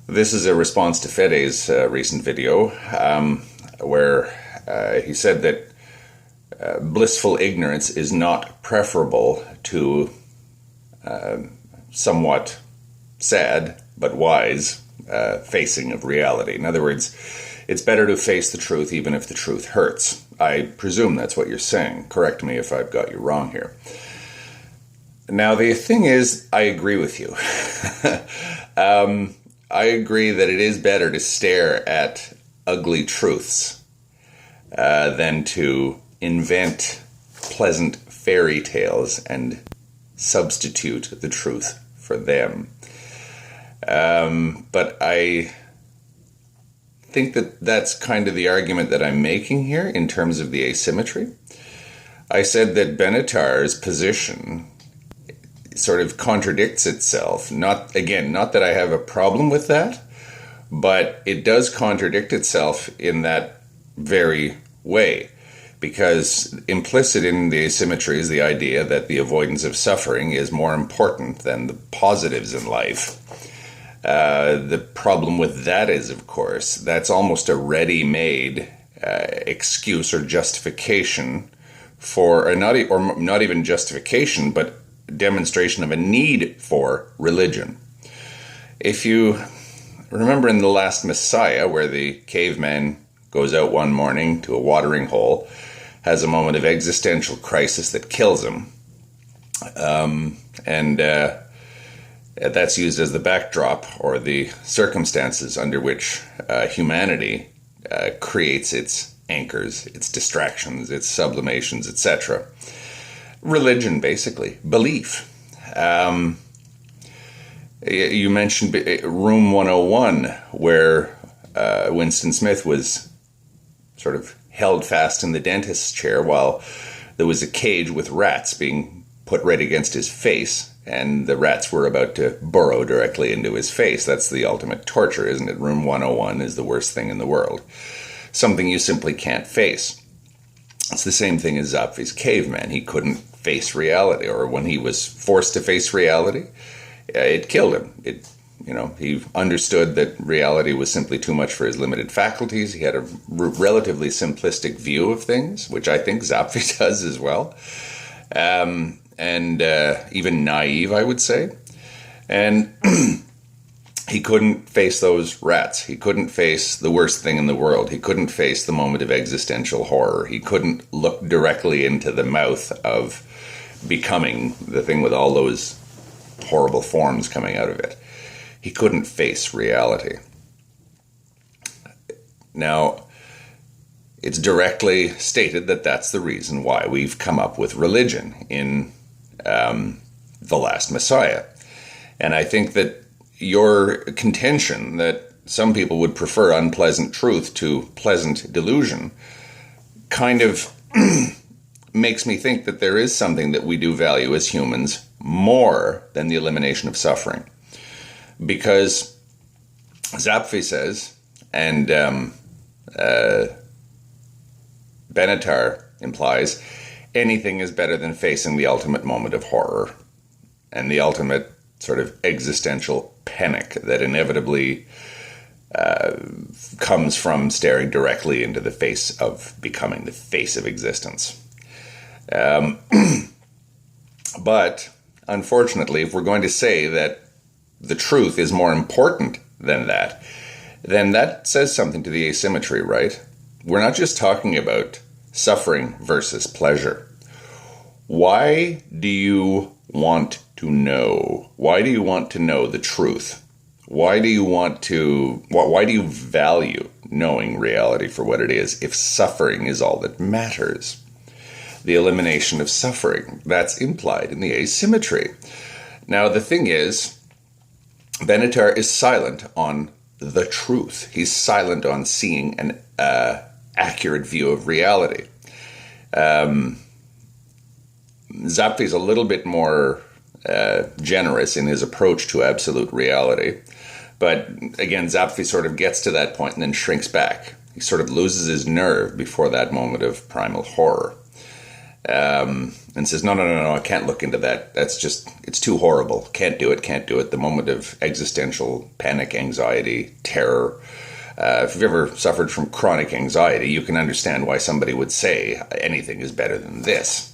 This is a response to Fede's recent video where he said that blissful ignorance is not preferable to somewhat sad but wise facing of reality. In other words, it's better to face the truth even if the truth hurts. I presume that's what you're saying. Correct me if I've got you wrong here. Now, the thing is, I agree with you. I agree that it is better to stare at ugly truths than to invent pleasant fairy tales and substitute the truth for them. But I think that that's kind of the argument that I'm making here in terms of the asymmetry. I said that Benatar's position sort of contradicts itself. Not that I have a problem with that, but it does contradict itself in that very way. Because implicit in the asymmetry is the idea that the avoidance of suffering is more important than the positives in life. The problem with that is, of course, that's almost a ready-made excuse or justification for, or not even justification, but demonstration of a need for religion. If you remember in The Last Messiah, where the caveman goes out one morning to a watering hole, has a moment of existential crisis that kills him, and that's used as the backdrop or the circumstances under which humanity creates its anchors, its distractions, its sublimations, etc. Religion, basically. Belief. You mentioned Room 101, where Winston Smith was sort of held fast in the dentist's chair while there was a cage with rats being put right against his face, and the rats were about to burrow directly into his face. That's the ultimate torture, isn't it? Room 101 is the worst thing in the world. Something you simply can't face. It's the same thing as Zapfi's caveman. He couldn't face reality, or when he was forced to face reality, it killed him. He understood that reality was simply too much for his limited faculties. He had a relatively simplistic view of things, which I think Zapfi does as well. And even naive, I would say. And he couldn't face those rats. He couldn't face the worst thing in the world. He couldn't face the moment of existential horror. He couldn't look directly into the mouth of becoming, the thing with all those horrible forms coming out of it. He couldn't face reality. Now, it's directly stated that that's the reason why we've come up with religion in The Last Messiah. And I think that your contention that some people would prefer unpleasant truth to pleasant delusion kind of makes me think that there is something that we do value as humans more than the elimination of suffering. Because Zapfi says, and Benatar implies, anything is better than facing the ultimate moment of horror and the ultimate sort of existential panic that inevitably comes from staring directly into the face of becoming, the face of existence. But unfortunately, if we're going to say that the truth is more important than that, then that says something to the asymmetry, right? We're not just talking about suffering versus pleasure. Why do you want to know? Why do you want to know the truth? Why do you value knowing reality for what it is if suffering is all that matters? The elimination of suffering, that's implied in the asymmetry. Now, the thing is, Benatar is silent on the truth. He's silent on seeing an accurate view of reality. Zapfi's a little bit more generous in his approach to absolute reality. But again, Zapfi sort of gets to that point and then shrinks back. He sort of loses his nerve before that moment of primal horror. and says, no, I can't look into that. That's just, it's too horrible. Can't do it. The moment of existential panic, anxiety, terror. If you've ever suffered from chronic anxiety, you can understand why somebody would say anything is better than this.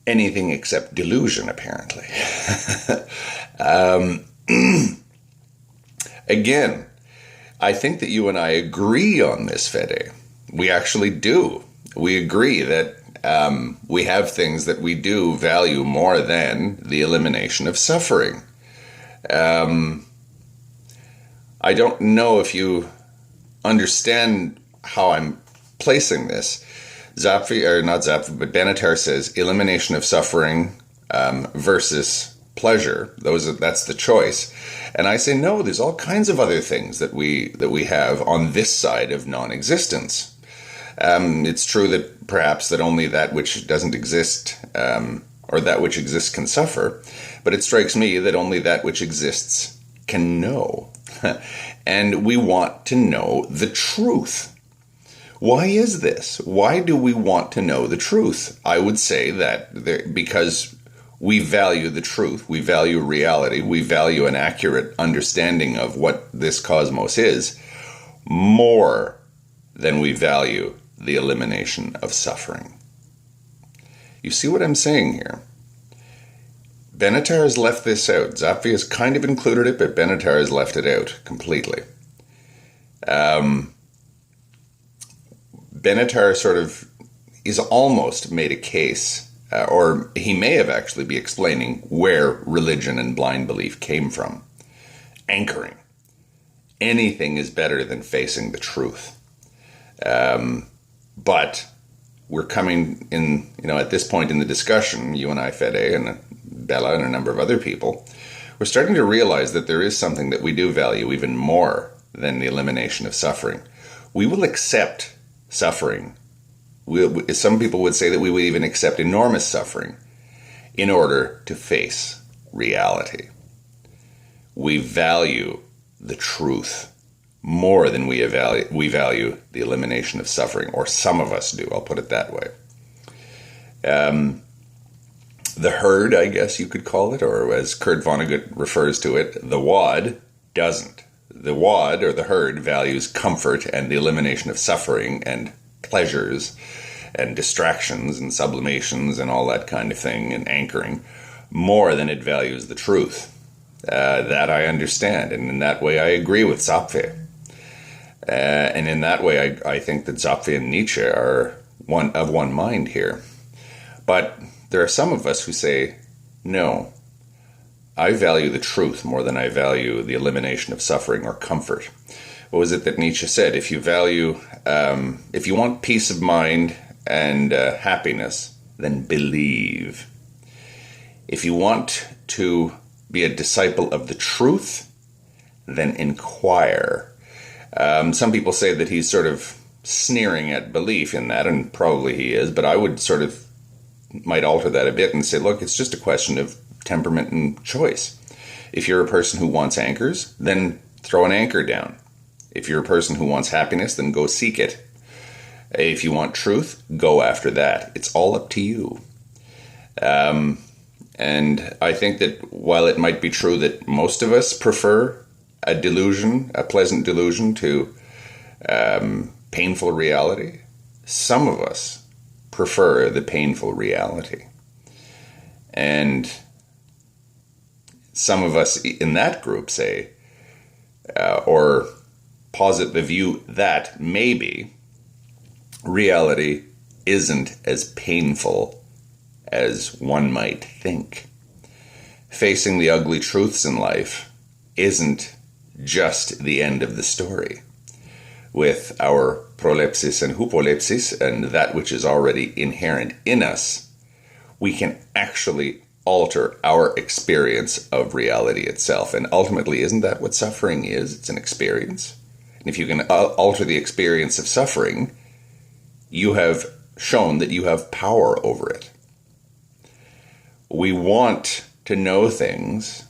Anything except delusion, apparently. Again, I think that you and I agree on this, Fede. We actually do. We agree that we have things that we do value more than the elimination of suffering. I don't know if you understand how I'm placing this. But Benatar says elimination of suffering versus pleasure. That's the choice. And I say no. There's all kinds of other things that we have on this side of non-existence. It's true that perhaps that only that which doesn't exist or that which exists can suffer, but it strikes me that only that which exists can know. And we want to know the truth. Why is this? Why do we want to know the truth? I would say that because we value the truth, we value reality, we value an accurate understanding of what this cosmos is more than we value the elimination of suffering. You see what I'm saying here? Benatar has left this out. Zapfi has kind of included it, but Benatar has left it out completely. Benatar sort of is almost made a case, or he may have actually be explaining where religion and blind belief came from. Anchoring. Anything is better than facing the truth. But we're coming in, at this point in the discussion, you and I, Fede, and Bella, and a number of other people, we're starting to realize that there is something that we do value even more than the elimination of suffering. We will accept suffering. Some people would say that we would even accept enormous suffering in order to face reality. We value the truth more than we value the elimination of suffering, or some of us do, I'll put it that way. The herd, I guess you could call it, or as Kurt Vonnegut refers to it, the wad doesn't. The wad, or the herd, values comfort and the elimination of suffering and pleasures and distractions and sublimations and all that kind of thing and anchoring more than it values the truth. That I understand, and in that way I agree with Zapfe. And in that way I think that Zapfe and Nietzsche are one mind here. But there are some of us who say, no, I value the truth more than I value the elimination of suffering or comfort. What was it that Nietzsche said? If you want peace of mind and happiness, then believe. If you want to be a disciple of the truth, then inquire. Some people say that he's sort of sneering at belief in that, and probably he is, but I would might alter that a bit and say, look, it's just a question of temperament and choice. If you're a person who wants anchors, then throw an anchor down. If you're a person who wants happiness, then go seek it. If you want truth, go after that. It's all up to you. And I think that while it might be true that most of us prefer a delusion, a pleasant delusion, to painful reality, some of us prefer the painful reality. And some of us in that group say, or posit the view that maybe reality isn't as painful as one might think. Facing the ugly truths in life isn't just the end of the story. With our prolepsis and hypolepsis and that which is already inherent in us, we can actually alter our experience of reality itself. And ultimately, isn't that what suffering is? It's an experience. And if you can alter the experience of suffering, you have shown that you have power over it. We want to know things,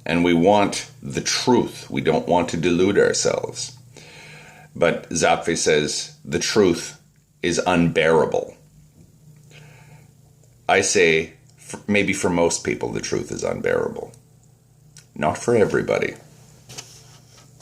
and we want the truth. We don't want to delude ourselves. But Zapfe says the truth is unbearable. I say maybe for most people the truth is unbearable. Not for everybody.